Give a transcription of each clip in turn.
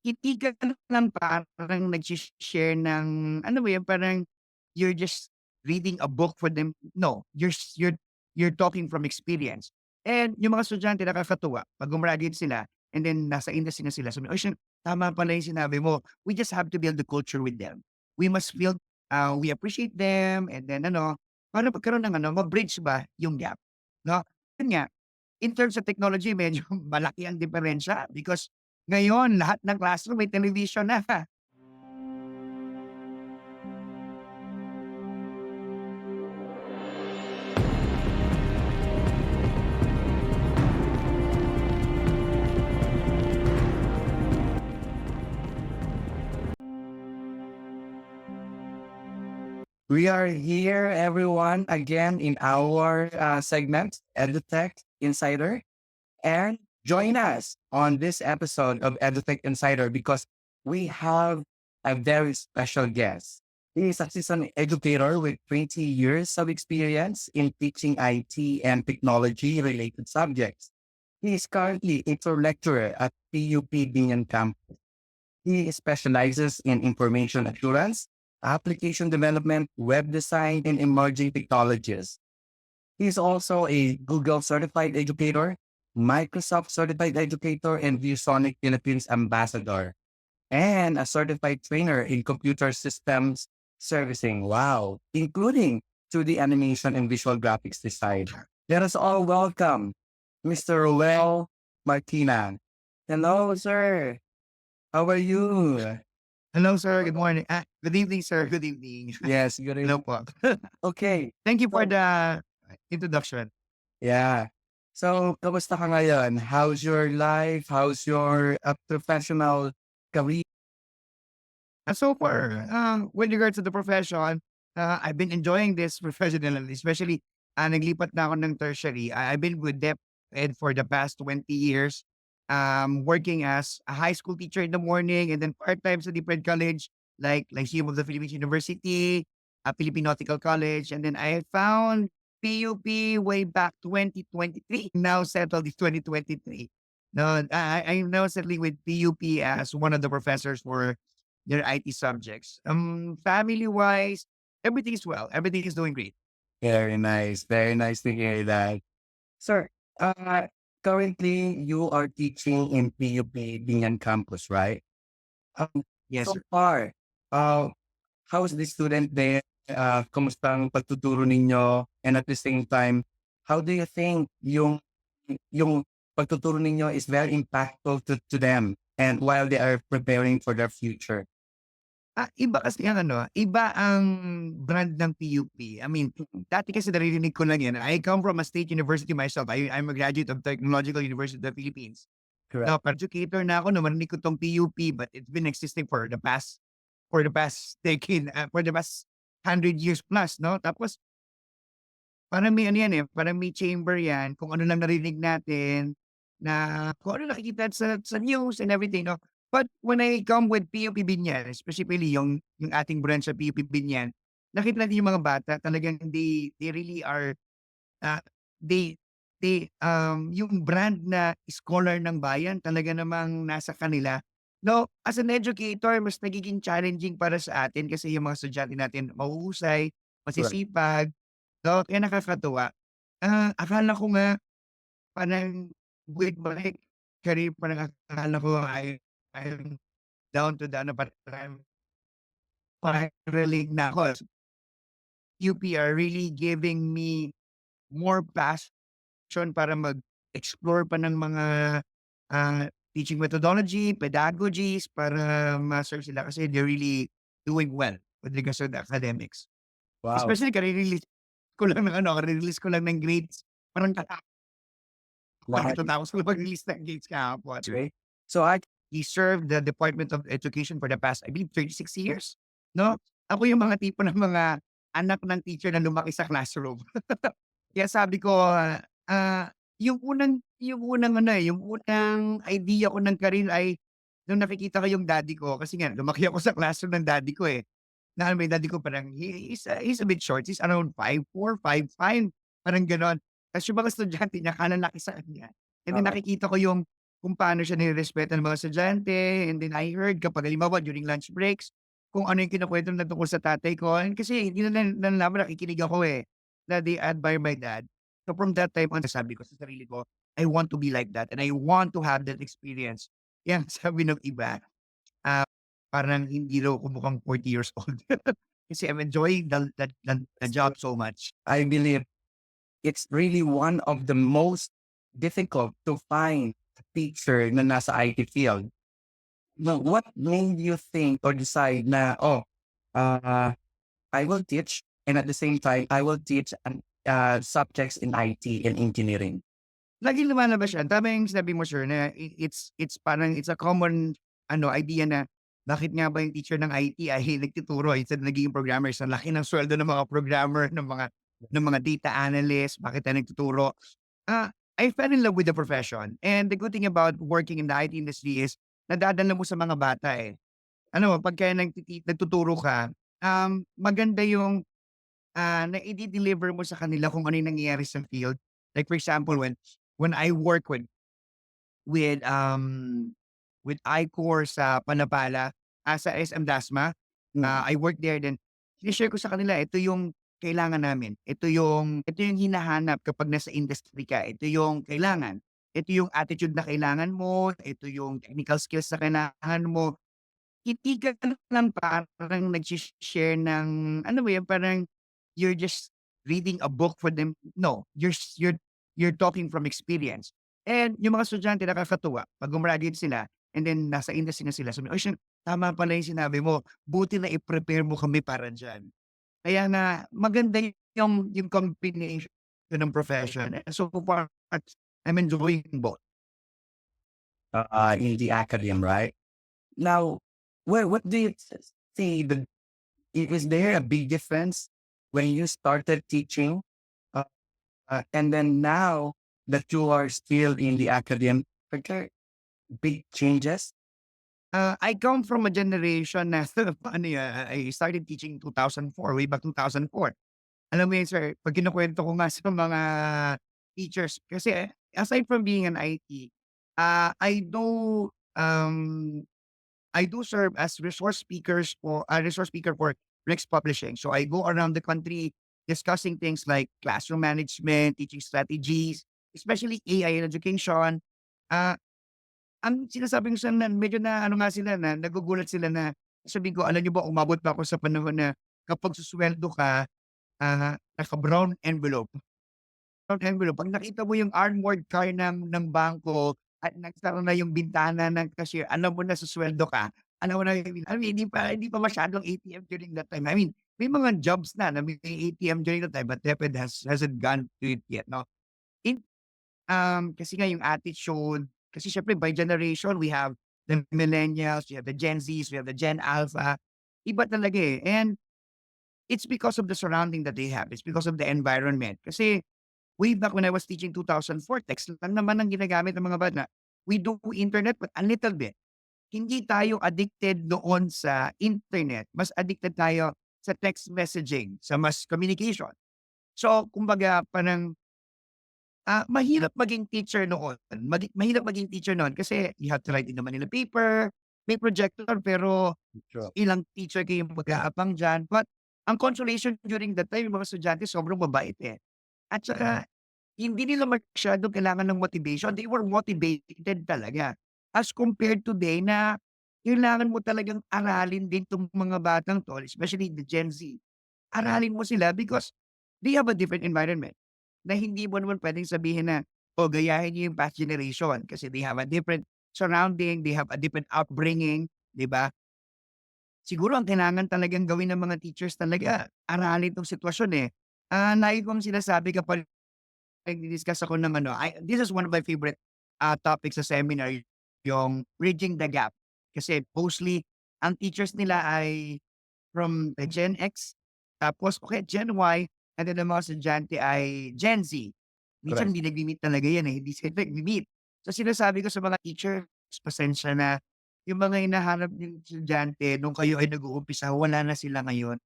hindi ka lang parang share ng ano ba yun, parang you're just reading a book for them. No, you're talking from experience. And yung mga estudyante nakakatuwa 'pag gumraduate sila and then nasa industry na sila sabi, "Uy, tama pala yung sinabi mo." We just have to build the culture with them. We must feel, we appreciate them and then ano, para magkaroon ng ano, ma-bridge ba yung gap, 'no? Yun nga, in terms of technology medyo malaki ang diferensya because ngayon lahat ng classroom may television na. We are here, everyone, again in our segment, EduTech Insider. And join us on this episode of EduTech Insider because we have a very special guest. He is a seasoned educator with 20 years of experience in teaching IT and technology related subjects. He is currently a lecturer at PUP Binyan Campus. He specializes in information assurance, application development, web design, and emerging technologies. He's also a Google certified educator, Microsoft certified educator, and ViewSonic Philippines ambassador, and a certified trainer in computer systems servicing. Wow, including 2D animation and visual graphics design. Let us all welcome Mr. Roel Martina. Hello, sir. How are you? Hello sir, good morning. Good evening sir, good evening. Yes, good Hello evening. po. Okay. Thank you for So, the introduction. yeah. So, kamusta ka ngayon? How's your life? How's your professional career? So far, with regards to the profession, I've been enjoying this professionally, especially naglipat na ako ng tertiary. I've been with DepEd for the past 20 years, working as a high school teacher in the morning and then part-time sa different college like Lyceum of the Philippines University, Philippine Nautical College, and then I found PUP way back 2023, now settled in 2023. No, I'm now settling with PUP as one of the professors for their IT subjects. Family-wise, everything is well. Everything is doing great. Very nice. Very nice to hear that. Sir, uh, currently you are teaching in PUP Binyan campus, right? Yes, So sir. far, uh, how's the student there? Kumusta ang pagtuturo ninyo? And at the same time, how do you think yung pagtuturo ninyo is very impactful to them and while they are preparing for their future? Iba kasi ang ano, iba ang brand ng PUP. I mean, dati kasi naririnig ko lang yan. I come from a state university myself. I'm a graduate of Technological University of the Philippines. Correct. Now, educator na ako, no, marinig ko tong PUP, but it's been existing for the past decade, for the past 100 years plus, no? Tapos, parang may ano yan eh, parang may chamber yan, kung ano lang narinig natin, na kung ano nakikita sa news and everything, no? But when I come with PUP Binyan, specifically yung ating branch sa PUP Binyan, nakita natin yung mga bata talagang they really are, ah, yung brand na scholar ng bayan talaga namang nasa kanila. No, as an educator, mas nagiging challenging para sa atin kasi yung mga estudyante natin mahuhusay, Correct. masisipag, no, kaya nakakatuwa. Akala ko nga parang with my career parang akala ko I'm down to the ano, parang spiraling na ako. UP are really giving me more passion para mag-explore pa ng mga, teaching methodology, pedagogies para ma-serve sila kasi they're really doing well with regards to the academics. Wow. Especially kare-release ko lang ng grades parang Nice. katatapos ko lang mag-release ng grades kahapon. Great. So I He served the Department of Education for the past, I believe, 36 years, 'no? Ako yung mga tipo ng mga anak ng teacher na lumaki sa classroom. Kaya sabi ko, yung unang ano, yung unang idea ko ng career ay nung nakikita ko yung daddy ko kasi nga lumaki ako sa classroom ng daddy ko, eh. Na alam mo yung daddy ko parang he's a bit short, he's around 5'4", 5'5", parang gano'n. Ta's yung mga estudyante niya kalalaki sa kanya and then nakikita ko yung kung paano siya nirerespeto ng mga estudyante. And then I heard kapag halimbawa during lunch breaks, kung ano yung kinukuwento na tungkol sa tatay ko. And kasi hindi na nalaman, nakikinig ako, eh, na they admire my dad. So from that time on, sabi ko sa sarili ko, I want to be like that and I want to have that experience. Yan, sabi ng iba, ah, parang hindi raw ako mukhang 40 years old. Kasi I'm enjoying the job so much. I believe it's really one of the most difficult to find a teacher na nasa IT field. Now, what made you think or decide na, oh, uh, I will teach and at the same time, I will teach subjects in IT and engineering? Laging lumalabas yan, tama yung sinabi mo sir na it's parang it's a common idea na bakit nga ba yung teacher ng IT ay nagtuturo instead na nagiging programmer. Ang laki ng sweldo ng mga programmer, ng mga data analyst, bakit tayo nagtuturo? I fell in love with the profession and the good thing about working in the IT industry is nadadala mo sa mga bata, eh. Pagka nagtuturo ka, maganda yung naide-deliver mo sa kanila kung ano yung nangyayari sa field. Like for example, when I work with, with I-Core sa Panapala, sa SM Dasma, Mm. I work there then shine ko sa kanila, ito yung kailangan namin. Ito yung hinahanap kapag nasa industry ka. Ito yung kailangan. Ito yung attitude na kailangan mo, ito yung technical skills na kailangan mo. Hindi ka lang parang share ng ba yun, parang you're just reading a book for them. No, you're talking from experience. And yung mga estudyante nakakatuwa 'pag gumraduate sila and then nasa industry na sila sabi, "Uy, tama pala yung sinabi mo, buti na i-prepare mo kami para diyan." Kaya nga maganda yung combination ng profession. So far, I'm enjoying both. In the academy, right? Now, what do you see? Is there a big difference when you started teaching, uh, and then now that you are still in the academy? Are there big changes? I come from a generation na I started teaching 2004, way back 2004. Alam mo yun sir, 'pag kinukuwento ko nga sa mga teachers kasi aside from being an IT, I um, I do serve as resource speaker for Rex Publishing. So I go around the country discussing things like classroom management, teaching strategies, especially AI in education. Ah, ang sinasabi ko sa medyo na nga sila na nagugulat sila na sabihin ko, "Alam niyo ba umabot pa ako sa panahon na kapag susweldo ka, naka-brown envelope." Brown envelope, 'pag nakita mo yung armored car ng bangko at nagsara na yung bintana ng cashier, alam mo na susweldo ka. Alam mo na hindi pa masyadong ATM during that time. I mean, may mga jobs na may ATM during that time but DepEd hasn't gone to it yet 'no. In Kasi nga yung attitude, kasi siyempre by generation we have the millennials, we have the Gen Zs, we have the Gen Alpha. Iba talaga, eh, and it's because of the surrounding that they have. It's because of the environment. Kasi way back when I was teaching 2004, text lang naman ang ginagamit ng mga bata. We do internet but a little bit. Hindi tayo addicted doon sa internet, mas addicted tayo sa text messaging, sa mass communication. So kumbaga parang mahirap maging teacher noon. Mahirap maging teacher noon kasi you have to write in the Manila paper, may projector pero Sure. ilang teacher kayong mag-aabang diyan. But ang consolation during that time yung mga estudyante sobrang mabait, eh. At saka hindi nila masyadong kailangan ng motivation, they were motivated talaga. As compared today na kailangan mo talagang aralin din 'tong mga batang 'to, especially the Gen Z. Aralin mo sila because they have a different environment na hindi mo naman puwedeng sabihin na, o gayahin niyo yung past generation kasi they have a different surrounding, they have a different upbringing, 'di ba? Siguro ang kailangan talagang gawin ng mga teachers talaga, aralin 'tong sitwasyon, eh. Lagi kong sinasabi kapag nagdi-discuss ako ng this is one of my favorite, topics sa seminar, yung bridging the gap. Kasi mostly ang teachers nila ay from the Gen X, tapos o kaya Gen Y, and then ang mga estudyante ay Gen Z. Minsan Correct. hindi nagmi-meet talaga yan, eh, hindi sila nagmi-meet. So sinasabi ko sa mga teachers, pasensya na, yung mga hinahanap niyong estudyante nung kayo ay nag-uumpisa, wala na sila ngayon.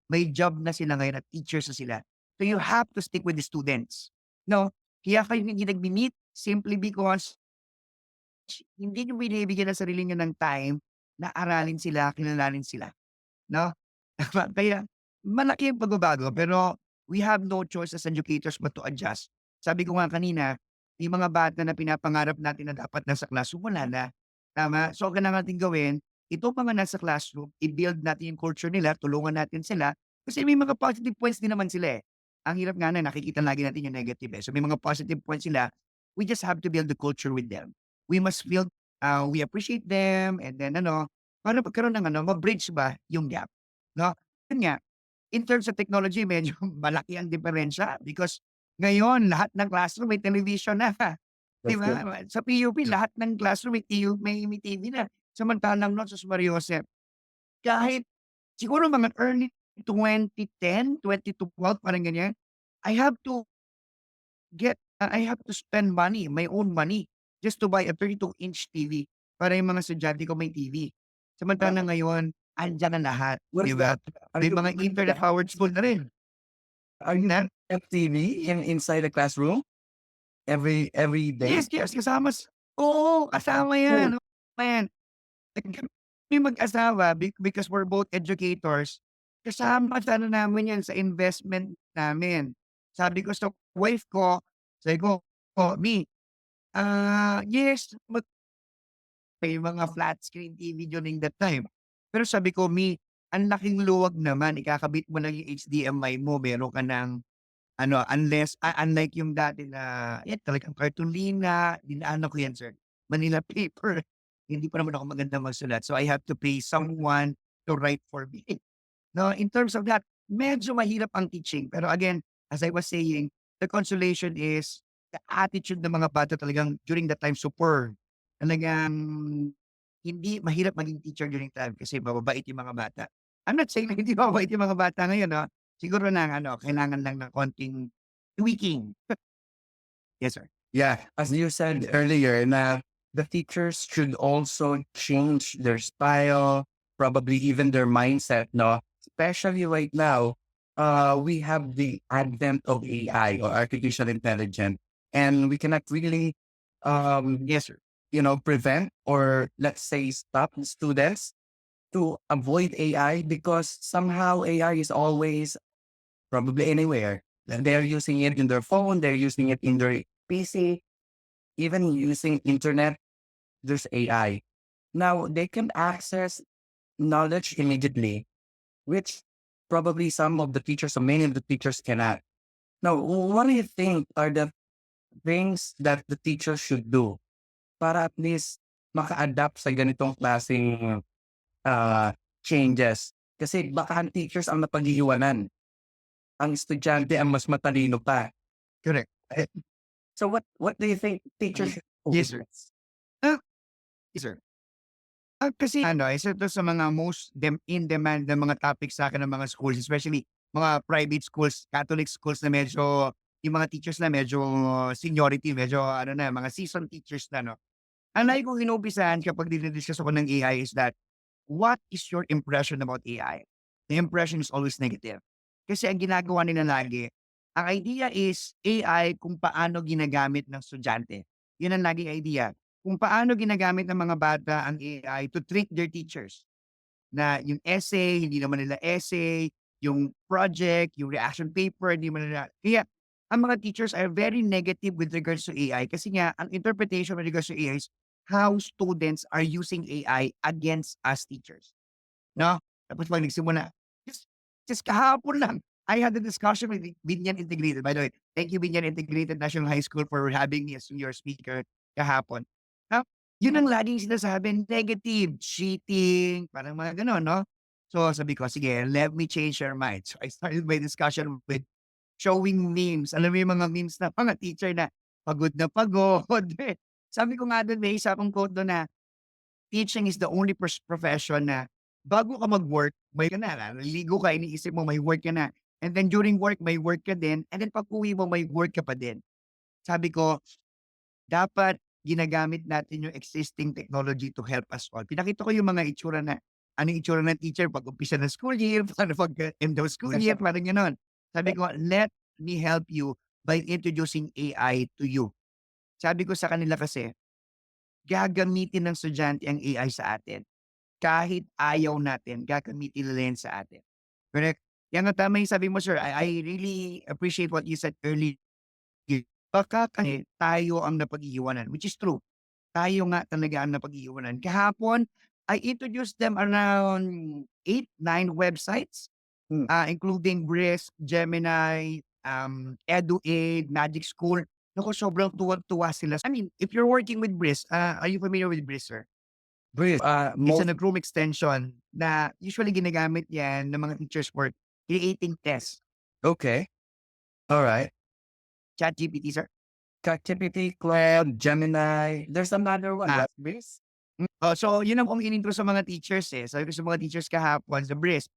May job na sila ngayon at teachers na sila. So you have to stick with the students, 'no? Kaya kayo hindi nagmi-meet simply because hindi niyo binibigyan ng sarili niyo ng time na aralin sila, kilalanin sila, 'no? Kaya malaki ang pagbabago pero we have no choice as educators but to adjust. Sabi ko nga kanina, yung mga bata na pinapangarap natin na dapat nasa classroom, wala na, tama? So, ang kailangan natin gawin, itong mga nasa classroom, i-build natin yung culture nila, tulungan natin sila, kasi may mga positive points din naman sila, eh. Ang hirap nga na nakikita lagi natin yung negative, eh. So, may mga positive points sila, we just have to build the culture with them. We must feel, we appreciate them and then ano, para magkaroon ng ano, ma-bridge ba yung gap, 'no? Yun nga, in terms of technology medyo malaki ang diferensya because ngayon lahat ng classroom may television na, 'di That's good. ba? Sa PUP lahat ng classroom may TV na. Samantalang noon sa Mariosep, kahit siguro mga early 2010, 2012 parang ganyan, I have to I have to spend money, my own money, just to buy a 32-inch TV para yung mga estudyante ko may TV. Samantalang ngayon, andiyan na lahat, What 'di is ba? that? Are May you mga internet-powered school na rin. are you Na FTV inside the classroom every day? yes, yes, oo, kasama Oh, 'yan, kasama 'yan. Kami mag-asawa because we're both educators, kasama sana namin 'yan sa investment namin. Sabi ko sa wife ko, sabi ko, "Oh, Mi, yes, may mga flat screen TV during that time." Pero sabi ko, "Mi, ang laking luwag naman ikakabit mo lang yung HDMI mo meron ka ng ano, unlike yung dati na yan talagang kartolina, dinaanan ko yan sir, Manila paper. Hindi pa naman ako magandang magsulat, so I have to pay someone to write for me." No, in terms of that, medyo mahirap ang teaching. Pero again, as I was saying, the consolation is the attitude ng mga bata talagang during that time super. Talagang hindi mahirap maging teacher during time kasi mababait yung mga bata. I'm not saying na hindi mababait yung mga bata ngayon, no? Siguro lang ano, kailangan lang ng konting tweaking. Yes, sir. yeah. As you said earlier, na the teachers should also change their style, probably even their mindset, no? Especially right now, we have the advent of AI or artificial intelligence, and we cannot really, um, Yes, sir. prevent or let's say stop the students to avoid AI because somehow AI is always probably anywhere. They're using it in their phone, they're using it in their PC, even using internet, there's AI. Now they can access knowledge immediately, which probably some of the teachers or many of the teachers cannot. Now, what do you think are the things that the teachers should do para at least maka-adapt sa ganitong klaseng changes? Kasi baka ang teachers ang napag-iiwanan. Ang estudyante ang mas matalino pa. Correct. So what do you think teachers should Yes, do? sir. Ah, yes, sir. Kasi ano, isa 'to sa mga most in demand na mga topics sa'kin ng mga schools, especially mga private schools, Catholic schools na medyo yung mga teachers na medyo seniority, medyo ano na, mga seasoned teachers na 'no. Ang lagi kong inumpisahan kapag dini-discuss ako ng AI is that, what is your impression about AI? The impression is always negative. Kasi ang ginagawa nila lagi, ang idea is AI kung paano ginagamit ng estudyante. Yun ang laging idea. Kung paano ginagamit ng mga bata ang AI to trick their teachers. Na yung essay, hindi naman nila essay, yung project, yung reaction paper, hindi man nila kaya ang mga teachers are very negative with regards to AI kasi nga ang interpretation with regards to AI is how students are using AI against us teachers, 'no? Tapos 'pag nagsimula just just kahapon lang, I had a discussion with Binyan Integrated. By the way, thank you Binyan Integrated National High School for having me as your speaker kahapon. Ah, yun ang laging sinasabi, negative, cheating, parang mga gano'n 'no? So sabi ko, "Sige, let me change your mind." So I started my discussion with showing memes. Alam mo yung mga memes na mga teacher na pagod na pagod. Sabi ko nga dun may isa akong quote dun na, "Teaching is the only profession na bago ka mag-work, may ka na, naliligo ka, iniisip mo may work ka na. And then during work, may work ka din. And then pag-uwi mo, may work ka pa din." Sabi ko, dapat ginagamit natin yung existing technology to help us all. Pinakita ko yung mga itsura na ano yung itsura ng teacher pag umpisa ng school year, paano pag end of school year, parang gano'n. Sabi ko, "Let me help you by introducing AI to you." Sabi ko sa kanila kasi gagamitin ng estudyante ang AI sa atin. Kahit ayaw natin, gagamitin nila yan sa atin. Correct? Yan ang tama yung sabi mo, sir. I really appreciate what you said earlier. Baka kasi tayo ang napag-iiwanan, which is true. Tayo nga talaga ang napag-iiwanan. Kahapon, I introduced them around 8, 9 websites, Hmm. including Brisk, Gemini, EduAid, Magic School. Naku, sobrang tuwa sila. I mean, if you're working with Brisk, are you familiar with Brisk, sir? Breathe. It's Most a Chrome extension na usually ginagamit yan ng mga teachers for creating tests. okay. All right. ChatGPT, sir. ChatGPT, Cloud, Gemini. There's another one. Ah, What? Breeze? so yun ang kong inintro sa mga teachers eh. Sabi ko sa mga teachers kahapon sa Brisk,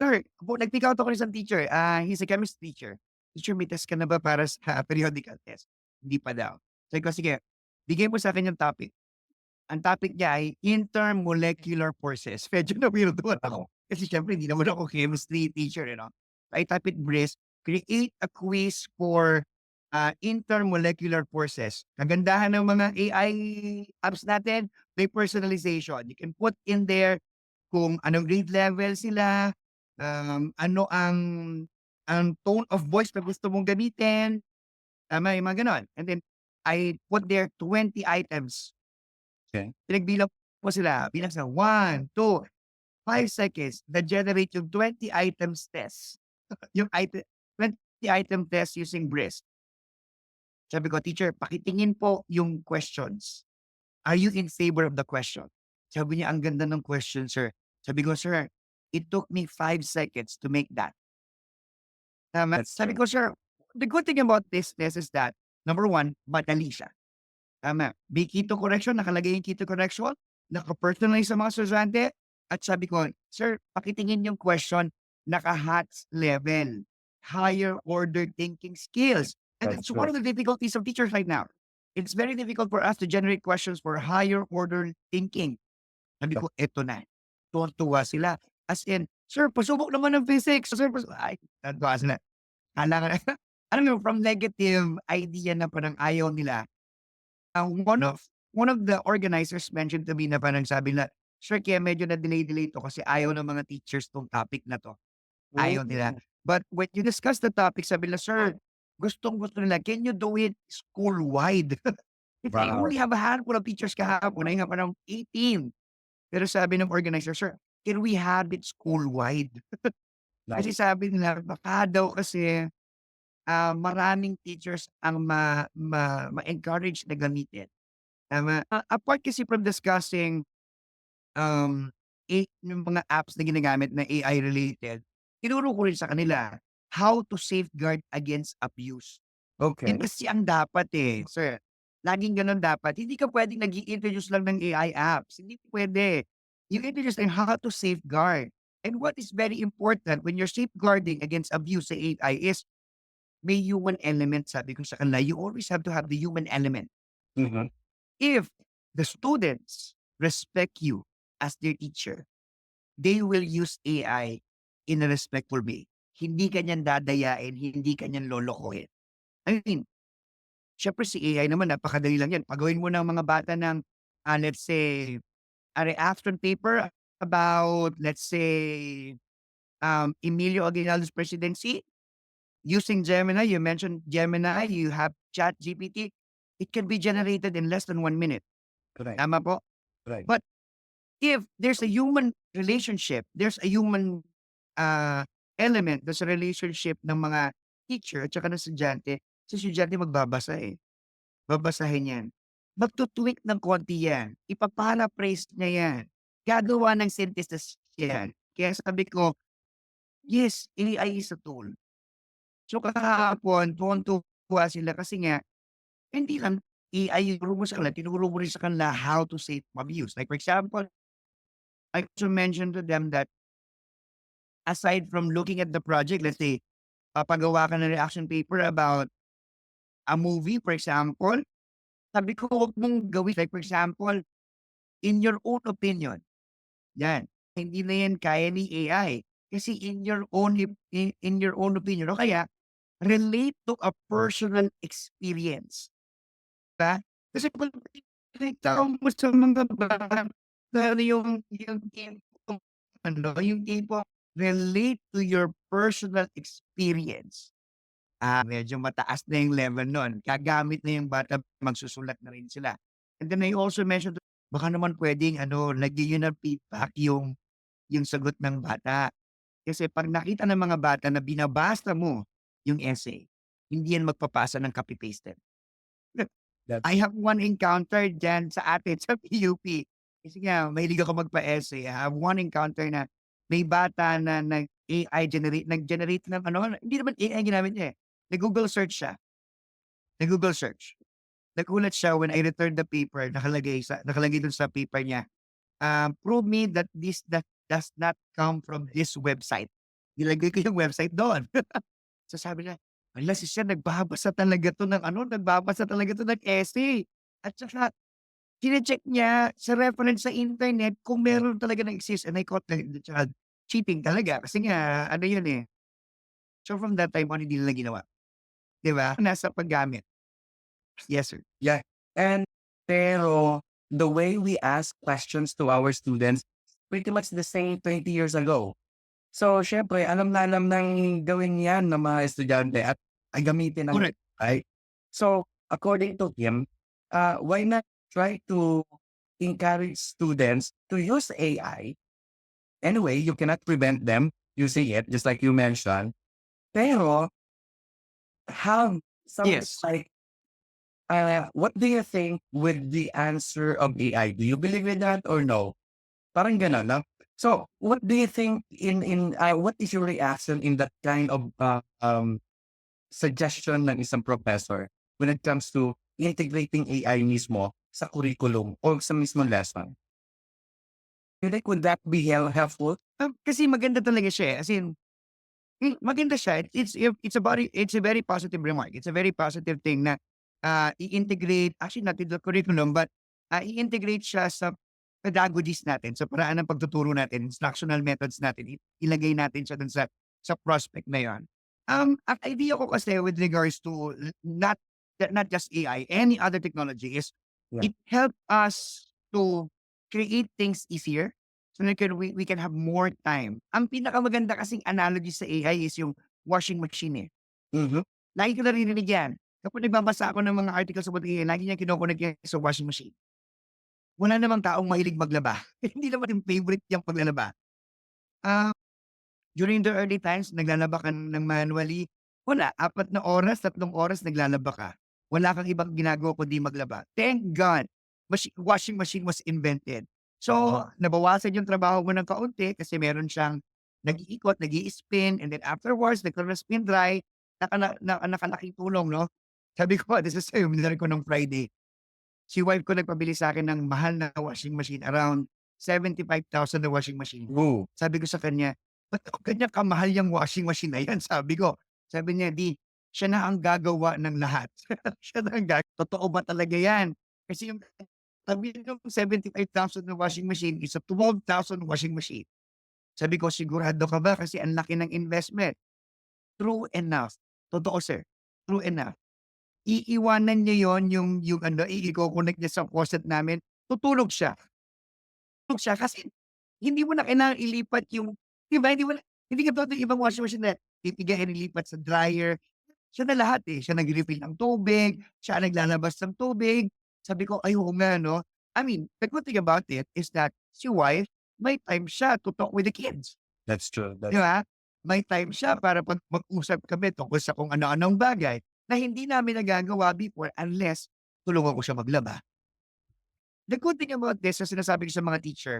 sir, nag-pick out ako ng isang teacher. He's a chemistry teacher. Teacher, may test ka na ba para sa periodical test? Hindi pa daw. Sabi ko, sige, bigay mo sa akin yung topic. Ang topic niya ay intermolecular forces. Medyo na-weirdoan ako. Kasi syempre, hindi naman ako chemistry teacher, you know. I type it Brisk, create a quiz for intermolecular forces. Kagandahan ng mga AI apps natin, may personalization. You can put in there kung anong grade level sila, ano ang tone of voice na gusto mong gamitin, tama, yung mga gano'n. And then, I put there 20 items. Okay. Pinagbilang ko sila, bilang sa 1, 2, 5 seconds, na-generate yung 20 items test. Yung 20 item test using Brisk. Sabi ko, teacher, pakitingin po yung questions. Are you in favor of the question? Sabi niya, ang ganda ng question, sir. Sabi ko, sir, it took me 5 seconds to make that. Tama. That's Sabi true. ko, sir, the good thing about this test is that, number 1, madali siya. Tama. May keto correction, nakalagay yung keto correction, naka-personalize sa mga estudyante, at sabi ko, sir, pakitingin yung question, naka-HATS level, higher order thinking skills. And That's that's one true. of the difficulties of teachers right now. It's very difficult for us to generate questions for higher order thinking. Sabi ko, eto na. Tuwan-tuwa sila. As in, sir, pasubok naman ng physics. Sir, ay, tuwa sila. Kailangan, alam mo, from negative idea na parang ayaw nila, one of the organizers mentioned to me na parang sabi na, sir, kaya medyo na-delay to kasi ayaw ng mga teachers tong topic na 'to. Ayaw nila. But when you discuss the topic, sabi nila, sir, gustong-gusto nila, can you do it school-wide? If I Wow. only have a handful of teachers kahapon, I have around 18. Pero sabi ng organizer, sir, can we have it school-wide? Kasi Nice. sabi nila, baka daw kasi maraming teachers ang ma-encourage na gamitin. Tama. Apart kasi from discussing, yung mga apps na ginagamit na AI related, tinuro ko rin sa kanila how to safeguard against abuse. Yun Okay. kasi ang dapat eh, sir. Laging gano'n dapat. Hindi ka puwedeng nag-i-introduce lang ng AI apps, hindi puwede. You introduce them how to safeguard. And what is very important when you're safeguarding against abuse sa AI is may human element, sabi ko sa kanila. You always have to have the human element. Mhm. If the students respect you as their teacher, they will use AI in a respectful way. Hindi ka niyan dadayain, hindi ka niyan lolokohin. I mean, siyempre si AI naman napakadali lang yan. Pagawin mo ng mga bata ng, let's say, a reaction paper about, let's say, Emilio Aguinaldo's presidency, using Gemini, you mentioned Gemini, you have ChatGPT, it can be generated in less than 1 minute. Correct. Tama po? Right. But if there's a human relationship, there's a human element doon sa relationship ng mga teacher at saka ng estudyante, si estudyante magbabasa eh. Babasahin yan. Magtu-tweak ng konti yan. Ipapa-paraphrase niya yan. Gagawa ng synthesis yan. Kaya sabi ko, yes, AI is a tool. So kahapon, tuwang-tuwa sila kasi nga, hindi lang AI yung tinuro mo sa kanila, tinuro mo rin sa kanila how to save from abuse. Like for example, I also mentioned to them that aside from looking at the project, let's say, papagawa ka ng reaction paper about a movie, for example, sabi ko, huwag mong gawin. Like for example, in your own opinion, yan. Hindi na yan kaya ni AI. Kasi in your own opinion, o kaya, relate to a personal experience. Diba? Kasi Nakita mo sa mga bata na yung tipong yung tipong relate to your personal experience. Medyo mataas na yung level nun. Gagamit na yung bata, magsusulat na rin sila. And then I also mentioned, baka naman puwedeng lagyan niyo ng feedback yung sagot ng bata. Kasi 'pag nakita ng mga bata na binabasa mo yung essay, hindi yan magpapasa ng copy pasted. That's I have one encounter diyan sa atin sa PUP. Kasi nga mahilig ako magpa-essay. I have one encounter na may bata na nag-generate ng hindi naman AI ginamit niya, eh. Nag-Google search siya, nag-Google search. Nagulat siya when I returned the paper, nakalagay dun sa paper niya, "Prove me that that does not come from this website." Nilagay ko yung website doon. So sabi niya, "Hala, si Siya nagbabasa talaga 'to ng nagbabasa talaga 'to ng essay." At saka chine-check niya sa reference sa internet kung meron talaga nag-exist, and I caught the child cheating talaga kasi nga yun, eh. So from that time on, hindi nila ginawa, 'di ba? Nasa paggamit. Yes, sir. yeah. And pero the way we ask questions to our students, pretty much the same 20 years ago. So, siyempre alam na alam ng gawin 'yan ng mga estudyante at gamitin ng Correct. AI. So, according to him, why not try to encourage students to use AI? Anyway, you cannot prevent them using it, just like you mentioned, pero have something Yes. like, what do you think with the answer of AI? Do you believe in that or no? Parang gano'n, no? So, what do you think what is your reaction in that kind of, suggestion ng isang professor when it comes to integrating AI mismo sa curriculum o sa mismong lesson? You think would that be helpful? Kasi maganda talaga siya, eh, as in, maganda siya. It's a very positive remark. It's a very positive thing na, i-integrate, actually not in the curriculum, but, i-integrate siya sa pedagogies natin, sa paraan ng pagtuturo natin, instructional methods natin, ilagay natin siya dun sa prospect na yun. Ang idea ko kasi with regards to not just AI, any other technology is Yeah. it help us to create things easier. So we can have more time. Ang pinakamaganda kasing analogy sa AI is yung washing machine, eh. Mhm. Lagi ko naririnig yan. Kapag nagbabasa ako ng mga articles about AI, lagi niyang kino-connect yan sa washing machine. Wala namang taong mahilig maglaba. Hindi naman yung favorite niyang paglalaba. Ah, During the early times, naglalaba ka ng manually, wala, 4 na oras, 3 oras naglalaba ka. Wala kang ibang ginagawa kundi maglaba. Thank God, washing machine was invented. So, nabawasan yung trabaho mo ng kaunti kasi meron siyang nag-iikot, nag-i-spin, and then afterwards, nagkaroon ng spin dry, nakalaking tulong, 'no? Sabi ko, this is seminar ko nung Friday. Si wife ko nagpabili sa'kin ng mahal na washing machine, around 75,000 na washing machine. Ooh. Sabi ko sa kanya, "Ba't ganyan kamahal yang washing machine na yan?" Sabi ko. Sabi niya, siya na ang gagawa ng lahat." Siya na ang totoo ba talaga yan? Kasi yung sabi nung 75,000 na washing machine is a 12,000 washing machine. Sabi ko, "Sigurado ka ba? Kasi ang laki ng investment." True enough. Totoo, sir. True enough. Iiwanan niya yon yung iko-connect niya sa faucet namin, tutulog siya. Tutulog siya kasi hindi mo na kailangang ilipat yung, 'di ba, hindi katulad ng ibang washing machine na pipigain, ilipat sa dryer. Siya na lahat, eh, siya nagre-refill ng tubig, siya ang naglalabas ng tubig. Sabi ko, "Ay, oo nga 'no." I mean, the good thing about it is that si wife, may time siya to talk with the kids, That's true. 'di ba? May time siya para mag-usap kami tungkol sa kung ano-anong bagay na hindi namin nagagawa before unless tulungan ko siya maglaba. The good thing about this, na sinasabi ko sa mga teacher,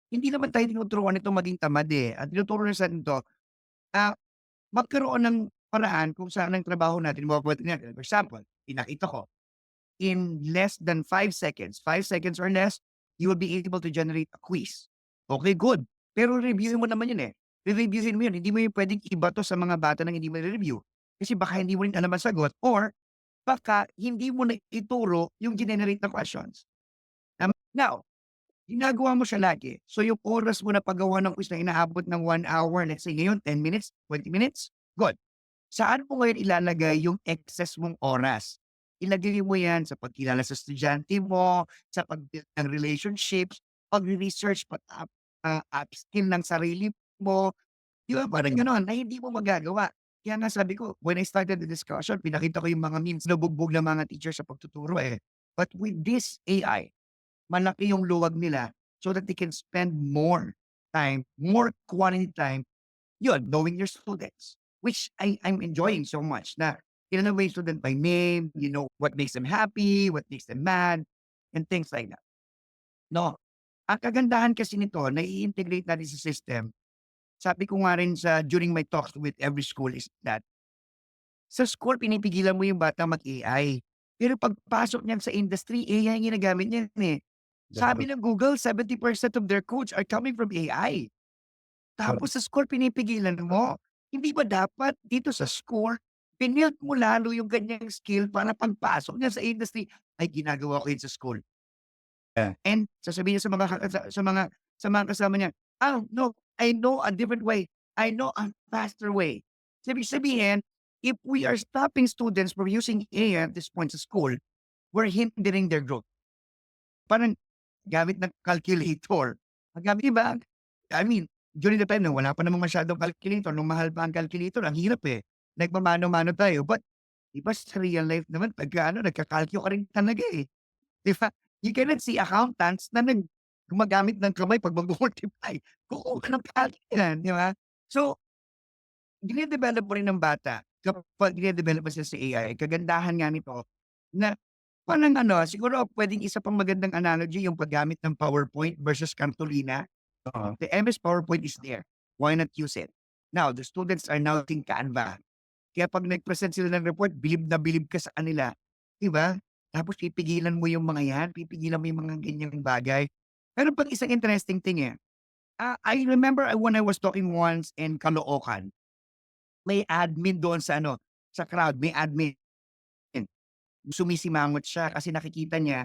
hindi naman tayo tinuturuan nitong maging tamad, eh. Ang tinuturo na sa'tin 'to, ah, magkaroon ng paraan kung saan ang trabaho natin mapapabuti natin. For example, pinakita ko, in less than 5 seconds, 5 seconds or less, you will be able to generate a quiz. Okay, good. Pero reviewin mo naman yun, eh. Re-reviewin mo yun. Hindi mo yun puwedeng ibato sa mga bata ng hindi mo review. Kasi baka hindi mo rin alam ang sagot, or baka hindi mo na ituro yung generate na questions. Now, ginagawa mo siya lagi. So, yung oras mo na paggawa ng quiz na inaabot ng 1 hour, let's say ngayon 10 minutes, 20 minutes, good. Saan mo ngayon ilalagay yung excess mong oras? ilagay mo yan sa pagkilala sa estudyante mo, sa pag-build ng relationships, pagre-research, upskill ng sarili mo, 'di ba parang gano'n na hindi mo magagawa. Kaya nga sabi ko, when I started the discussion, pinakita ko yung mga memes na bugbog ng mga teacher sa pagtuturo, eh. But with this AI, malaki yung luwag nila so that they can spend more time, more quality time, yun, knowing your students, which I'm enjoying so much na kilala mo yung student by name, you know what makes them happy, what makes them mad, and things like that, 'no? Ang kagandahan kasi nito nai-integrate natin sa system, sabi ko nga rin during my talks with every school is that, sa school pinipigilan mo yung bata mag-AI, pero pagpasok niyan sa industry, AI ang ginagamit niyan, eh. Sabi ng Google, 70% of their codes are coming from AI. Tapos sa school pinipigilan mo. Hindi ba dapat dito sa school, pinild mo lalo yung ganyang skill para pagpasok niya sa industry, "Ay ginagawa ko yun sa school." Yeah. And sasabihin niya sa mga kasama niya, "Oh, no, I know a different way. I know a faster way." So ibig sabihin, if we are stopping students from using AI at this point sa school, we're hindering their growth. Parang gamit ng calculator, gamit 'di ba? I mean, during the time na wala pa namang masyadong calculator, nung mahal pa ang calculator ang hirap, eh. Nagmamano-mano tayo, but 'di ba sa real life naman pagka ano nagka-calcu ka rin talaga, eh, 'di ba? You cannot see accountants na gumagamit ng kamay 'pag magmo-multiply, kukuha ka ng calc yan, 'di ba? So, dine-develop mo rin ng bata kapag dine-develop mo sila sa AI, kagandahan nga nito na parang ano, siguro puwedeng isa pang magandang analogy yung paggamit ng PowerPoint versus Cartolina. Oo. The MS PowerPoint is there, why not use it? Now, the students are now using Canva. Kaya 'pag nag-present sila ng report, bilib na bilib ka sa kanila, 'di ba? Tapos pipigilan mo yung mga 'yan, pipigilan mo yung mga ganyang bagay. Meron pang isang interesting thing, eh. I remember when I was talking once in Caloocan, may admin doon sa ano, sa crowd, may admin. Sumisimangot siya kasi nakikita niya,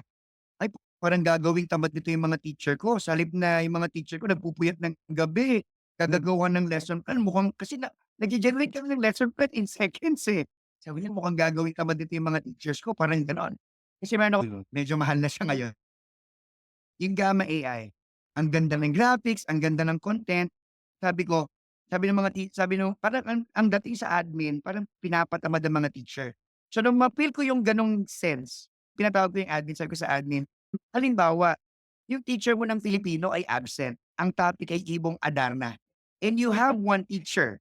"Ay, parang gagawing tamad nito yung mga teacher ko. Sa halip na yung mga teacher ko nagpupuyat ng gabi, kagagawa ng lesson plan, mukhang kasi nagge-generate kami ng lesson plan in seconds, eh." Sabi niya, "Mukhang gagawing tamad nito yung mga teachers ko." Parang gano'n. Kasi meron ako medyo mahal na siya ngayon, yung Gamma AI. Ang ganda ng graphics, ang ganda ng content. Sabi ko, sabi ng mga sabi nung parang ang dating sa admin, parang pinapatamad ang mga teacher. So nung ma-feel ko yung ganong sense, pinatawag ko yung admin, sabi ko sa admin, halimbawa, yung teacher mo ng Filipino ay absent, ang topic ay Ibong Adarna, and you have one teacher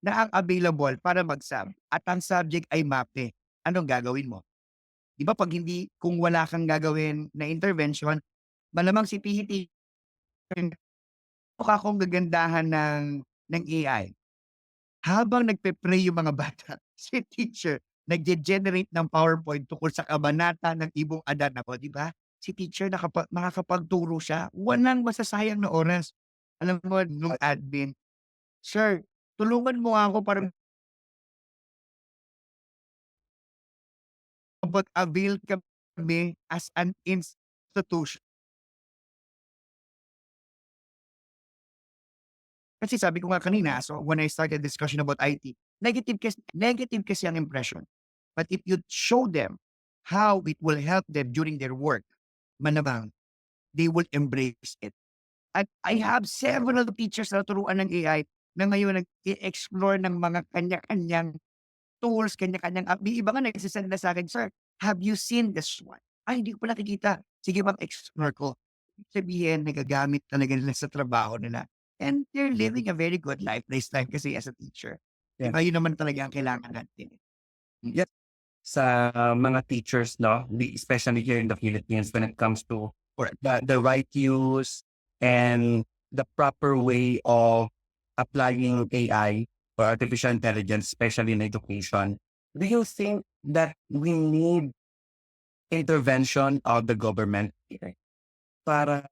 na ang available para mag-sub at ang subject ay MAPE, anong gagawin mo? 'Di ba 'pag hindi kung wala kang gagawin na intervention, malamang si PET mukha kong gagandahan ng AI. Habang nagpe-pray yung mga bata, si teacher nagge-generate ng PowerPoint tungkol sa kabanata ng Ibong Adan. Naku, 'di ba? Si teacher makakapagturo siya, walang masasayang na oras. Alam mo nung admin, "Sir, tulungan mo nga ako para makapag-avail kami as an institution." Kasi sabi ko nga kanina, so when I started discussion about IT, negative kasi ang impression. But if you show them how it will help them during their work, malamang they will embrace it. At I have several teachers na turuan ng AI na ngayon nag-e-explore ng mga kanya-kanyang tools, kanya-kanyang app. May iba nga nagse-send na sa'kin, "Sir, have you seen this one?" "Ay, hindi ko pa nakikita." "Sige, mag-explore ko." Ibig sabihin nagagamit talaga nila sa trabaho nila. And they're living a very good life this time kasi as a teacher. 'Di Yeah. ba, yun naman talaga ang kailangan natin. Yes, sa mga teachers, no, especially here in the Philippines, when it comes to the right use and the proper way of applying AI or artificial intelligence, especially in education, do you think that we need intervention of the government here para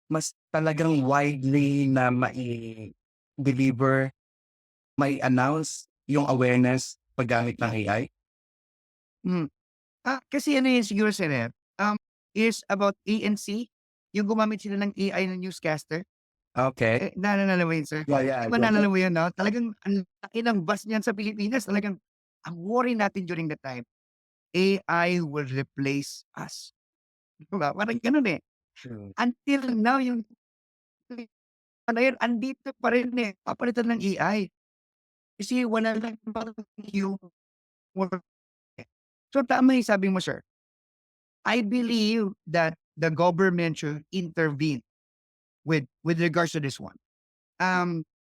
mas talagang widely na mai-deliver, mai-announce yung awareness paggamit ng AI? Hmm. Kasi ano yun siguro sir, is about ANC, yung gumamit sila ng AI na newscaster. Okay. Naalala mo yun sir? Yeah, 'Di yeah, ba go naalala ahead. mo yun 'no? Talagang ang laki ng buzz niyan sa Pilipinas, talagang ang worry natin during that time. AI will replace us. Diba? Parang ganun eh. True. Until now, yung ano yun, andito pa rin eh. Papalitan ng AI. Kasi wala lang parang human work eh. So tama yung sabi mo, sir. I believe that the government should intervene with regards to this one.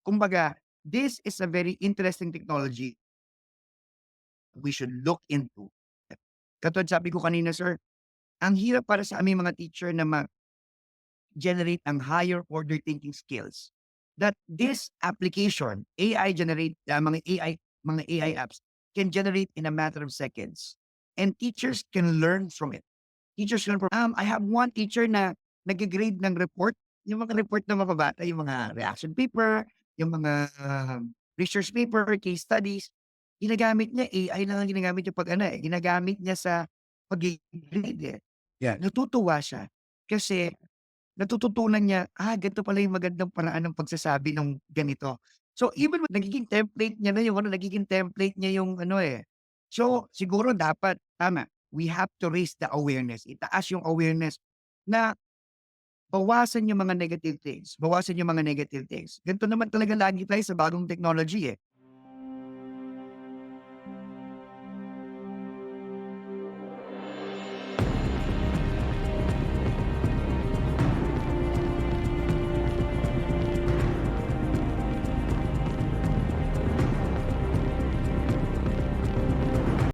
Kumbaga, this is a very interesting technology we should look into. Katulad sabi ko kanina, sir, ang hirap para sa aming mga teacher na ma-generate ang higher order thinking skills. That this application, AI generate, mga AI apps can generate in a matter of seconds. And teachers can learn from it. Teachers can, I have one teacher na nag-grade ng report, yung mga report ng mga bata, yung mga reaction paper, yung mga research paper, case studies, ginagamit niya, AI lang ang ginagamit niya pag ano eh, ginagamit niya sa pag-grade eh. Yeah. Natutuwa siya kasi natututunan niya, ganito pala yung magandang paraan ng pagsasabi ng ganito. So, even nagiging template niya na yung ano, nagiging template niya yung ano eh. So, siguro dapat, tama, we have to raise the awareness. Itaas yung awareness na bawasan yung mga negative things. Bawasan yung mga negative things. Ganito naman talaga lagi tayo sa bagong technology eh.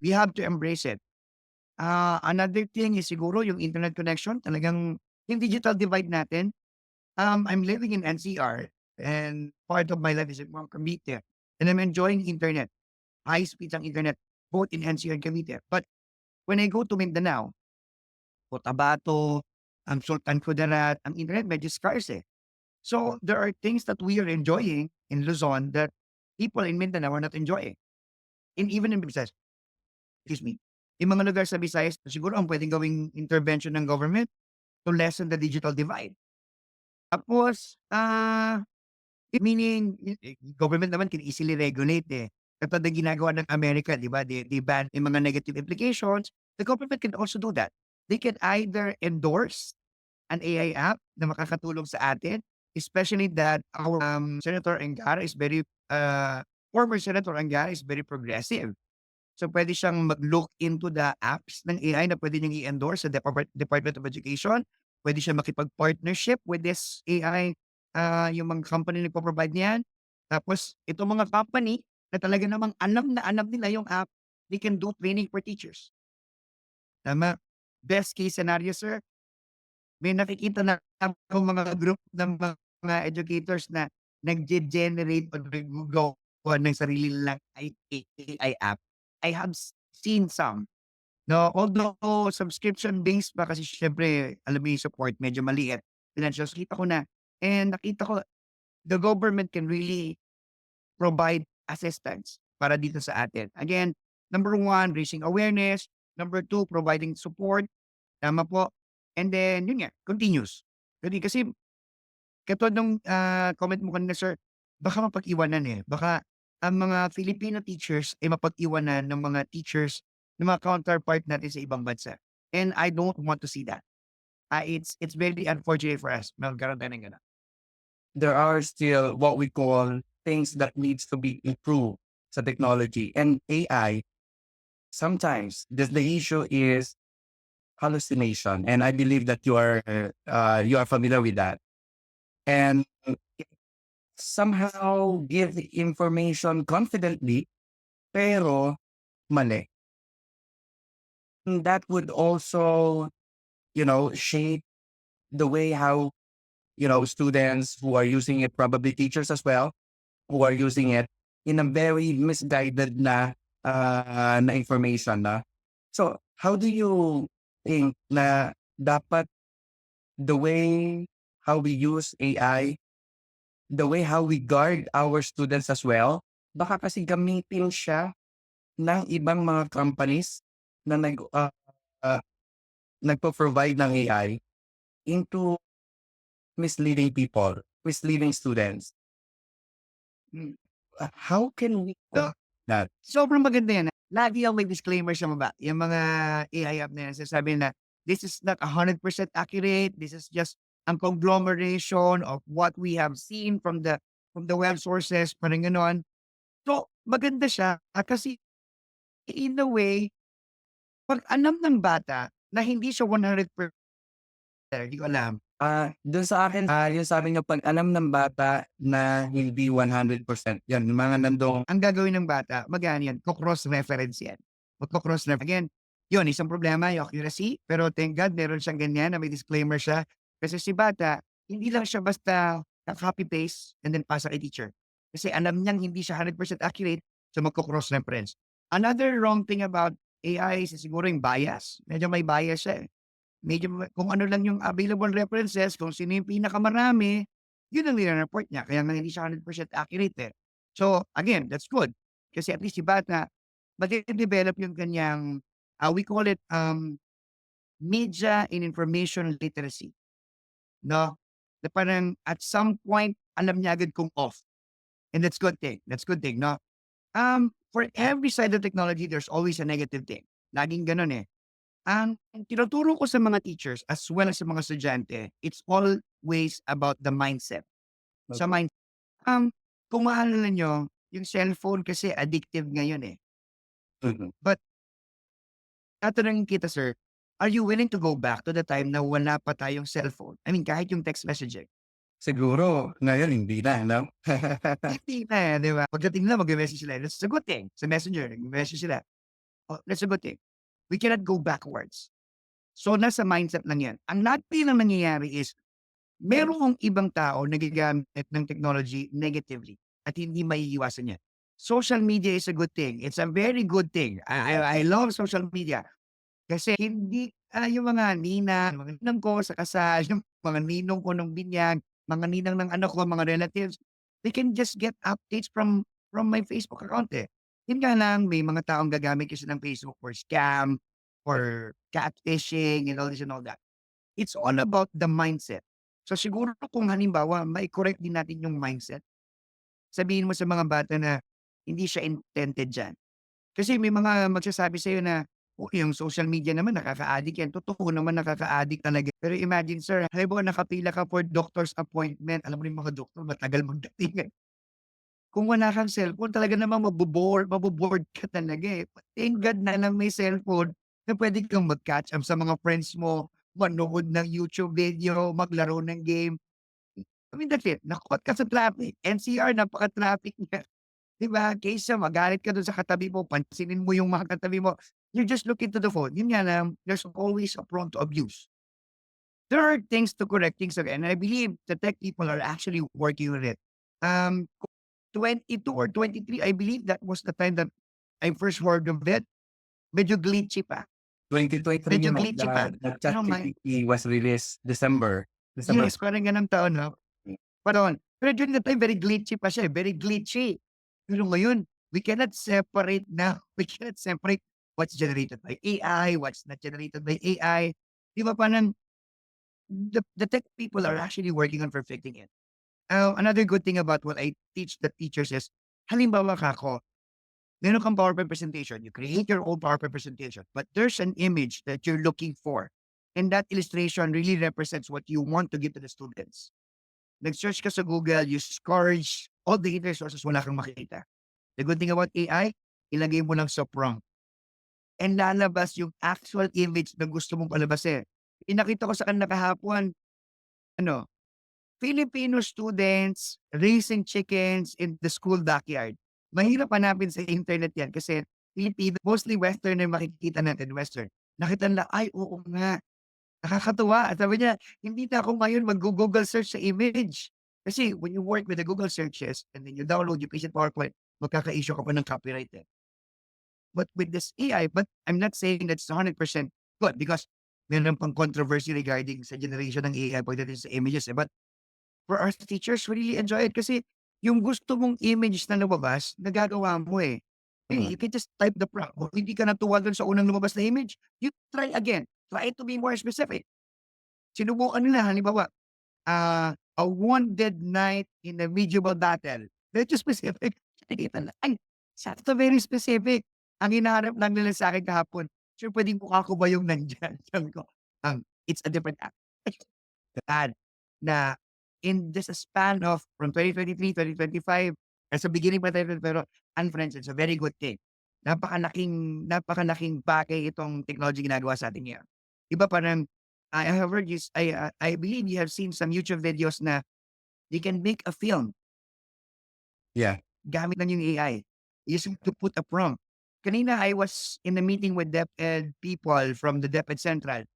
We have to embrace it. Another thing is siguro yung internet connection, talagang yung digital divide natin. I'm living in NCR and part of my life is in Cavite. And I'm enjoying internet, high speed ang internet, both in NCR and Cavite. But when I go to Mindanao, Cotabato, ang Sultan Kudarat, ang internet medyo scarce eh. So there are things that we are enjoying in Luzon that people in Mindanao are not enjoying. And even in Visayas, excuse me, yung mga lugar sa Visayas, siguro ang pwedeng gawing intervention ng government to lessen the digital divide. Tapos, meaning, government naman can easily regulate eh. Katulad ng ginagawa ng Amerika, di ba? They ban yung mga negative implications. The government can also do that. They can either endorse an AI app na makakatulong sa atin, especially that our Senator Angara is former Senator Angara is very progressive. So pwede siyang mag-look into the apps ng AI na pwede niyang i-endorse sa Department of Education. Pwede siya makipag-partnership with this AI, yung mga company na nagpo-provide niyan. Tapos itong mga company na talaga namang alam na alam nila yung app, they can do training for teachers. Tama. Best case scenario, sir, may nakikita na akong mga group ng mga educators na nagge-generate o naggawa ng sarili nilang AI app. I have seen some. No, although subscription based pa kasi siyempre alam mo yung support medyo maliit, financials kita ko na. And nakita ko the government can really provide assistance para dito sa atin. Again, number one, raising awareness. Number two, providing support. Tama po. And then, yun nga, continuous. Kasi katulad nung comment mo kanina, sir, baka mapag-iwanan eh. Baka ang mga Filipino teachers ay mapag-iwanan ng mga teachers ng mga counterpart natin sa ibang bansa. And I don't want to see that. It's very unfortunate for us. Magkaroon tayo ng gano'n. There are still what we call things that needs to be improved sa technology and AI. Sometimes the issue is hallucination, and I believe that you are familiar with that. And it somehow give the information confidently, pero mali. And that would also, shape the way how, students who are using it, probably teachers as well, who are using it in a very misguided na information na. So, how do you think na dapat the way how we use AI, the way how we guard our students as well, baka kasi gamitin siya ng ibang mga companies na uh, nagpo-provide ng AI into misleading people, misleading students. How can we So, that? sobrang maganda yan. lagi yung may disclaimer sa baba. Yung mga AI app na yan, sinasabi na, this is not 100% accurate. This is just a conglomeration of what we have seen from the web sources, parang gano'n. So, maganda siya kasi in a way, 'pag alam ng bata na hindi siya 100%, hindi ko alam, Dun sa akin, yung sabi niyo 'pag alam ng bata na hindi 100%, yan yung mga nandong ang gagawin ng bata mag-aano yan, ko-cross reference yan. Magko-cross ref again, yun isang problema yung accuracy, pero thank God meron siyang ganyan na may disclaimer siya. Kasi si bata, hindi lang siya basta copy paste and then pasa kay teacher. Kasi alam niyang hindi siya 100% accurate, so magko-cross reference. Another wrong thing about AI is siguro yung bias. Medyo may bias siya, eh. Medyo kung ano lang yung available references, kung sino yung pinakamarami, yun ang nire-report niya. Kaya nga hindi siya 100% accurate, eh. So, again, that's good. Kasi at least si bata, made-develop yung kanyang, we call it, media and information literacy, 'no? Na parang at some point, alam niya agad kung off, and that's good thing. That's good thing, 'no? For every side of technology, there's always a negative thing. Laging gano'n, eh. Ang tinuturo ko sa mga teachers as well as sa mga estudyante, it's always about the mindset. Sa mind kung maalala niyo, yung cellphone kasi addictive ngayon, eh. mm. But tatanungin kita, sir, are you willing to go back to the time na wala pa tayong cellphone? I mean, kahit yung text messaging. Siguro ngayon hindi na 'no? Hindi na, eh, 'di ba? Pagdating nila magme-message sila, that's a good thing. Sa Messenger, nagme-message sila. Oh, that's a good thing. We cannot go backwards. So, nasa mindset lang 'yan. Ang natin ang nangyayari is merong ibang tao nagagamit ng technology negatively at hindi maiiwasan 'yan. Social media is a good thing. It's a very good thing. I love social media kasi hindi, yung mga mga ninang ko sa kasal, yung mga ninong ko nung binyag, mga ninang ng anak ko, mga relatives, they can just get updates from my Facebook account, eh. Yun nga lang may mga taong gagamit kasi ng Facebook for scam, for catfishing, and all this and all that. It's all about the mindset. So siguro kung halimbawa mai-correct din natin yung mindset, sabihin mo sa mga bata na hindi siya intended diyan. Kasi may mga magsasabi sa'yo na, "Oh, yung social media naman nakaka-addict yan." Totoo naman nakaka-addict talaga. Pero imagine, sir, halimbawa nakapila ka for doctor's appointment, alam mo yung mga doktor matagal magdating, eh. Kung wala kang cellphone talaga namang mabo-bored ka talaga, eh. Thank God na lang may cellphone na puwede kang mag-catch up sa mga friends mo, manood ng YouTube video, maglaro ng game. I mean, that's it. Na-caught ka sa traffic, NCR napaka-traffic niya, 'di ba? Kaysa magalit ka dun sa katabi mo, pansinin mo yung mga katabi mo, you just look into the phone. Yun nga lang, there's always a prone to abuse. There are things to correct things again, and I believe the tech people are actually working on it. 22 or 23, I believe that was the time that I first heard of it. Medyo glitchy pa, 2023 medyo yun, eh, glitchy pa. the Pero may ChatGPT was released December. yes, parang gano'ng taon 'no, panahon. Pero during that time very glitchy pa siya, eh, very glitchy. Pero ngayon, we cannot separate now, we cannot separate what's generated by AI, what's not generated by AI. 'Di ba parang the tech people are actually working on perfecting it. Another good thing about what I teach the teachers is, halimbawa kako, meron kang PowerPoint presentation, you create your own PowerPoint presentation, but there's an image that you're looking for, and that illustration really represents what you want to give to the students. Nag-search ka sa Google, you scourge all the internet sources, wala kang makita. The good thing about AI, ilagay mo lang sa prompt and lalabas yung actual image na gusto mong palabasin. Pinakita ko sa kanila kahapon, ano, Filipino students raising chickens in the school backyard. Mahirap hanapin sa internet yan kasi Filipino, mostly Western na makikita natin, Western. Nakita nila, ay oo nga, nakakatuwa. At sabi niya, hindi na ako ngayon mag-Google search sa image. Kasi when you work with the Google searches and then you download, you paste it PowerPoint, magkaka-issue ka pa ng copyright, eh. But with this AI, but I'm not saying that's 100% good because meron pang controversy regarding sa generation ng AI pagdating sa images, eh. But for our teachers, we really enjoy it kasi yung gusto mong image na lumabas, nagagawa mo, eh. Eh, you Mm. can just type the prompt. Kung hindi ka natuwa dun sa unang lumabas na image, you try again. Try to be more specific. Sinubukan nila halimbawa, a wounded knight in a medieval battle. Medyo specific. Nakikita nila, ay, sakto very specific. Ang hinahanap lang nila sa'kin kahapon, "Sir, puwedeng mukha ko ba yung nandiyan?" Sabi ko, "It's a different act." Glad na in just a span of from 2023, 2025, sa beginning pa tayo pero unfriends, it's a very good thing. Napakalaking bagay itong technology ginagawa sa atin ngayon. 'Di ba parang, I have heard you I believe you have seen some YouTube videos na they can make a film Yeah. gamit lang yung AI. You just have to put a prompt. Kanina I was in a meeting with DepEd people from the DepEd Central.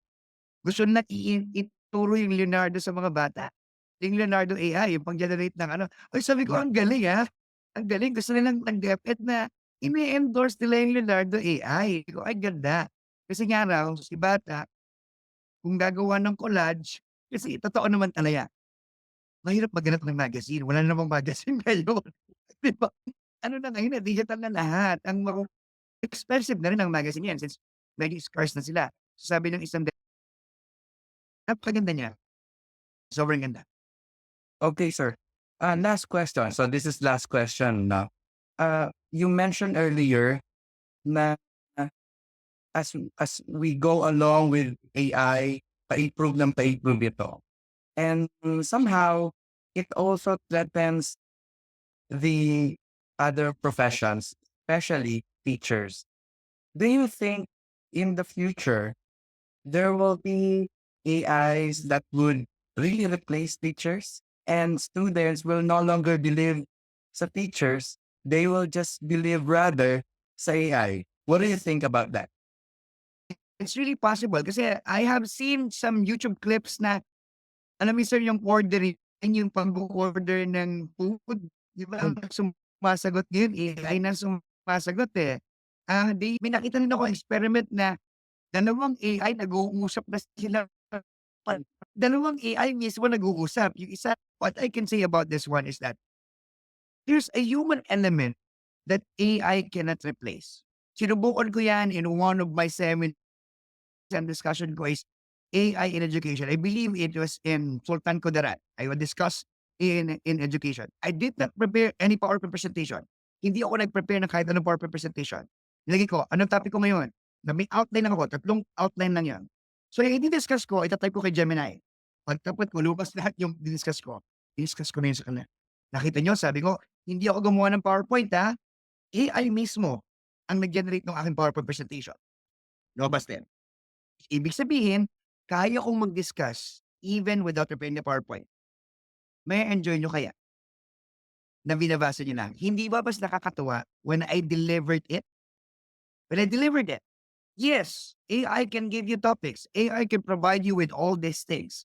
Gusto na ituro yung Leonardo sa mga bata. Yung Leonardo AI, yung pang-generate ng ano. Ay sabi ko, Yeah. "Ang galing, ang galing." Gusto nilang ng DepEd na ini-endorse nila yung Leonardo AI. Sabi ko, "Ay ganda." Kasi nga raw si bata kung gagawa ng collage kasi totoo naman talaga, mahirap maghanap ng magazine, wala namang magazine ngayon, 'di ba? Ano na ngayon, digital na lahat. Expensive na rin ang magazine yan since medyo scarce na sila. So sabi ng isang napakaganda niya, sobrang ganda. Okay, sir. Last question. So this is last question now. You mentioned earlier na as we go along with AI, pa-improve ng pa-improve ito. And somehow, it also threatens the other professions, especially teachers. Do you think in the future, there will be AIs that would really replace teachers and students will no longer believe sa teachers, they will just believe rather sa AI. What do you think about that? It's really possible kasi I have seen some YouTube clips na alam mo sir yung ordering, yung pag-o-order ng food, 'di ba ang sumasagot ngayon AI na sumasagot, eh. May nakita rin akong experiment na dalawang AI nag-uusap na sila. Pa Dalawang AI mismo nag-uusap. Yung isa what I can say about this one is that there's a human element that AI cannot replace. Sinubukan ko yan in one of my seminars and discussion ko is AI in education. I believe it was in Sultan Kudarat. I will discuss in education. I did not prepare any PowerPoint presentation. Hindi ako nag-prepare ng kahit anong PowerPoint presentation. Nilagay ko, anong topic ko ngayon? Na may outline lang ako, 3 outline lang yan. So, yung i-discuss ko, itatype ko kay Gemini. Pagtapos ko, lumabas lahat yung diniscuss ko. Diniscuss ko na yun sa kanya. Nakita nyo, sabi ko, hindi ako gumawa ng PowerPoint AI mismo ang nag-generate ng aking PowerPoint presentation. Lumabas din. Ibig sabihin, kaya kong mag-discuss even without preparing the PowerPoint. May enjoy nyo kaya na binabasa nyo lang. Hindi ba mas nakakatuwa when I delivered it? When I delivered it, yes, AI can give you topics. AI can provide you with all these things.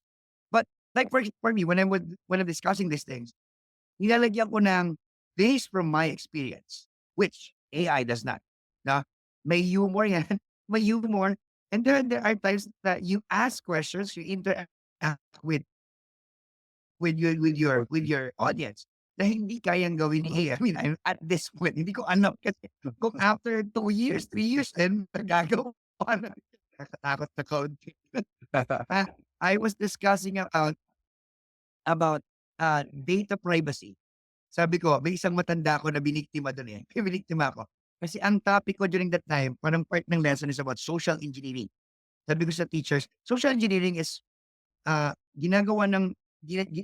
But like for me, when I'm discussing these things, nilalagyan ko ng based from my experience, which AI does not. Na may humor yan, may humor. And there are times that you ask questions, you interact with with your audience na hindi kayang gawin ni AI. I mean, I'm at this point, hindi ko alam kasi kung after 2 years, 3 years, then magagawa na. Nakakatakot na kaunti. I was discussing about data privacy. Sabi ko, may isang matanda ako na biniktima dun, eh. Biniktima ako. Kasi ang topic ko during that time, parang part ng lesson is about social engineering. Sabi ko sa teachers, social engineering is, ginagawa ng gina gi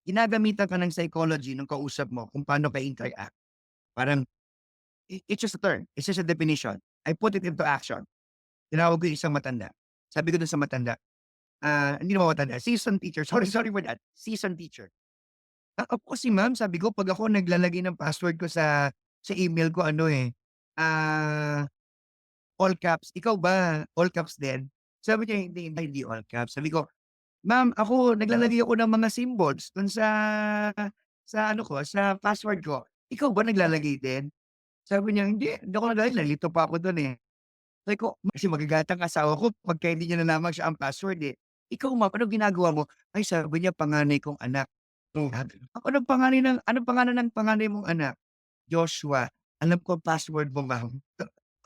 ginagamitan ka ng psychology ng kausap mo kung paano ka interact. Parang it's just a term, it's just a definition. I put it into action. Tinawag ko yung isang matanda. Sabi ko dun sa matanda, hindi naman matanda, seasoned teacher, sorry for that, seasoned teacher. Ako kasi ma'am, sabi ko 'pag ako naglalagay ng password ko sa email ko ano, eh, ah, all caps. Ikaw ba all caps din? Sabi niya, "Hindi all caps." Sabi ko, "Ma'am, ako naglalagay ako ng mga symbols dun sa ano ko, sa password ko. Ikaw ba naglalagay din?" Sabi niya, Hindi ako naglalagay, nalilito pa ako dun, eh." Sabi ko, kasi magagalit ang asawa ko pagka hindi niya nalaman siya ang password, eh. "Ikaw ma'am, anong ginagawa mo?" "Ay," sabi niya, "panganay kong anak." Sabi ko, "Anong pangalan ng panganay mong anak?" "Joshua." "Alam ko ang password mo ma'am."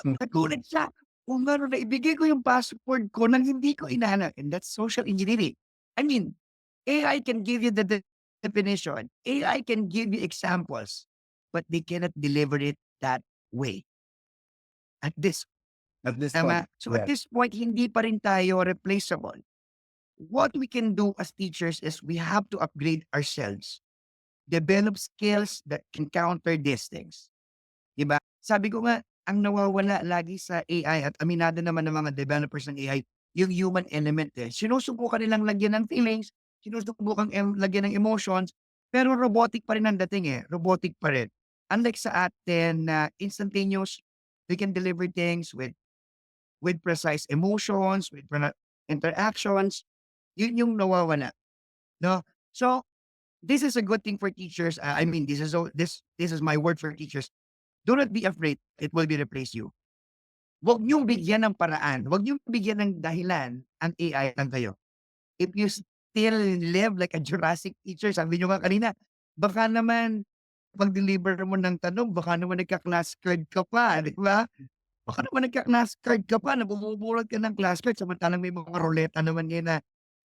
Nagulat siya kung gano naibigay ko yung password ko nang hindi ko inanak, and that's social engineering. I mean, AI can give you the definition, AI can give you examples, but they cannot deliver it that way. At this, At this point, tama? So at yeah. this point, hindi pa rin tayo replaceable. What we can do as teachers is we have to upgrade ourselves, develop skills that can counter these things. 'Di ba? Sabi ko nga, ang nawawala lagi sa AI at aminado naman ng mga developers ng AI, yung human element eh. Sinusubukan nilang lagyan ng feelings, sinusubukan lagyan ng emotions, pero robotic pa rin ang dating eh. Robotic pa rin. Unlike sa atin na instantaneous, we can deliver things with precise emotions, with interactions, yun yung nawawala. No? So, this is a good thing for teachers. I mean, this is my word for teachers. Do not be afraid it will be replace you. Huwag niyong bigyan ng paraan, huwag niyong bigyan ng dahilan ang AI lang kayo. If you still live like a Jurassic teacher, sabi niyo nga kanina, baka naman pag-deliver mo ng tanong, baka naman nagka-class card ka pa, di ba? Baka naman nagka-class card ka pa, nabubulot ka ng class card, samantalang may mga ruleta naman ngayon na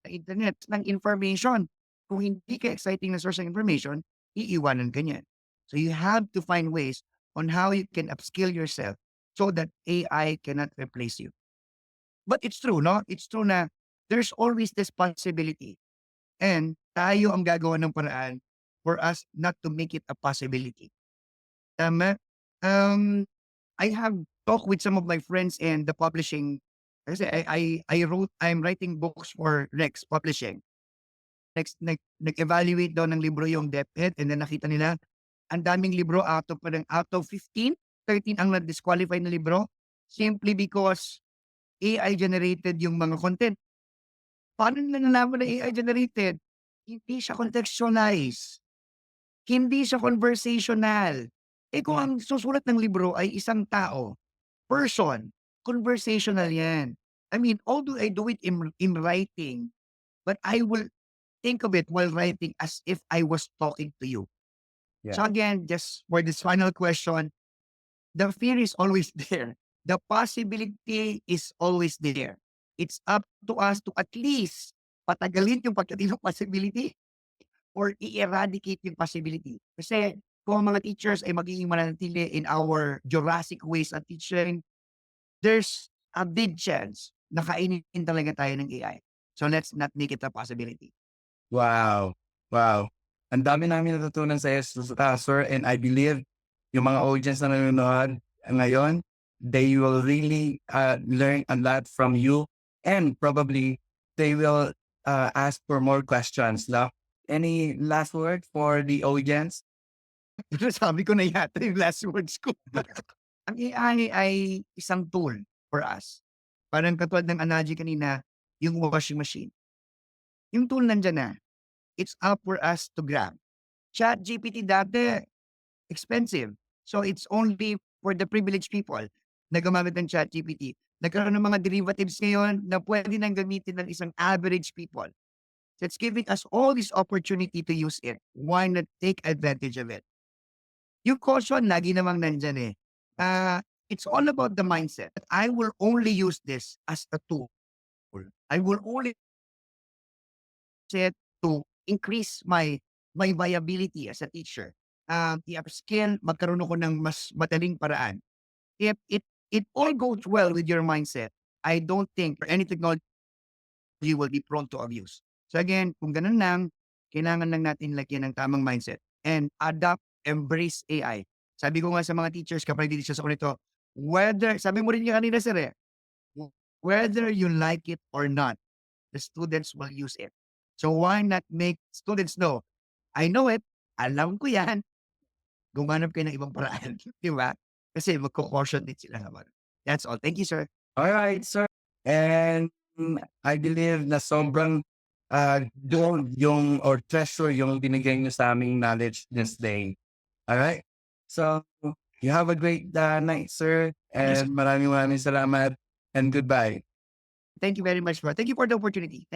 sa internet ng information. Kung hindi ka exciting na source ng information, iiwanan ka niyan. So you have to find ways on how you can upskill yourself so that AI cannot replace you. But it's true, no? It's true na there's always this possibility. And tayo ang gagawa ng paraan for us not to make it a possibility. Tama? I have talked with some of my friends in the publishing. Kasi I'm writing books for Rex Publishing. Next, nag-evaluate daw ng libro yung DepEd and then nakita nila, ang daming libro out of 15, 13 ang na-disqualify na libro simply because AI generated yung mga content. Paano nila nalaman na AI generated? Hindi siya contextualize. Hindi siya conversational. Eh kung ang susulat ng libro ay isang tao, person, conversational yan. I mean, although I do it in writing, but I will think of it while writing as if I was talking to you. Yeah. So again, just for this final question, the fear is always there. The possibility is always there. It's up to us to at least patagalin yung pagdating ng possibility or i-eradicate yung possibility. Kasi kung ang mga teachers ay magiging mananatili in our Jurassic ways at teaching, there's a big chance na kainin talaga tayo ng AI. So let's not make it a possibility. Wow. Wow. Ang dami namin natutunan sa iyo, sir, and I believe yung mga audience na nanonood ngayon, they will really learn a lot from you and probably they will ask for more questions. No? Any last word for the audience? Sabi ko na yata yung last words ko. Ang AI ay isang tool for us. Parang katulad ng analogy kanina, yung washing machine. Yung tool nandyan na. It's up for us to grab. ChatGPT dati, expensive. So it's only for the privileged people na gumamit ng ChatGPT. Nagkaroon ng mga derivatives ngayon na pwede nang gamitin ng isang average people. So it's giving us all this opportunity to use it. Why not take advantage of it? Yung caution, lagi namang nandyan eh. It's all about the mindset. I will only use this as a tool. I will only use it to increase my viability as a teacher. I-upskill, magkaroon ako ng mas madaling paraan. If it all goes well with your mindset, I don't think for any technology you will be prone to abuse. So again, kung ganun lang, kailangan lang natin lagyan ng tamang mindset and adapt, embrace AI. Sabi ko nga sa mga teachers, kapag teachers ako nito, sabi mo rin niya kanina sir eh, whether you like it or not, the students will use it. So why not make students know, I know it, alam ko yan, gumanap kayo ng ibang paraan, di ba? Kasi magko-caution din sila naman. That's all. Thank you, sir. All right, sir. And I believe na sobrang gold yung or treasure yung binigay niyo sa aming knowledge this day. All right? So, you have a great night, sir. Yes. And maraming salamat and goodbye. Thank you very much, bro. Thank you for the opportunity.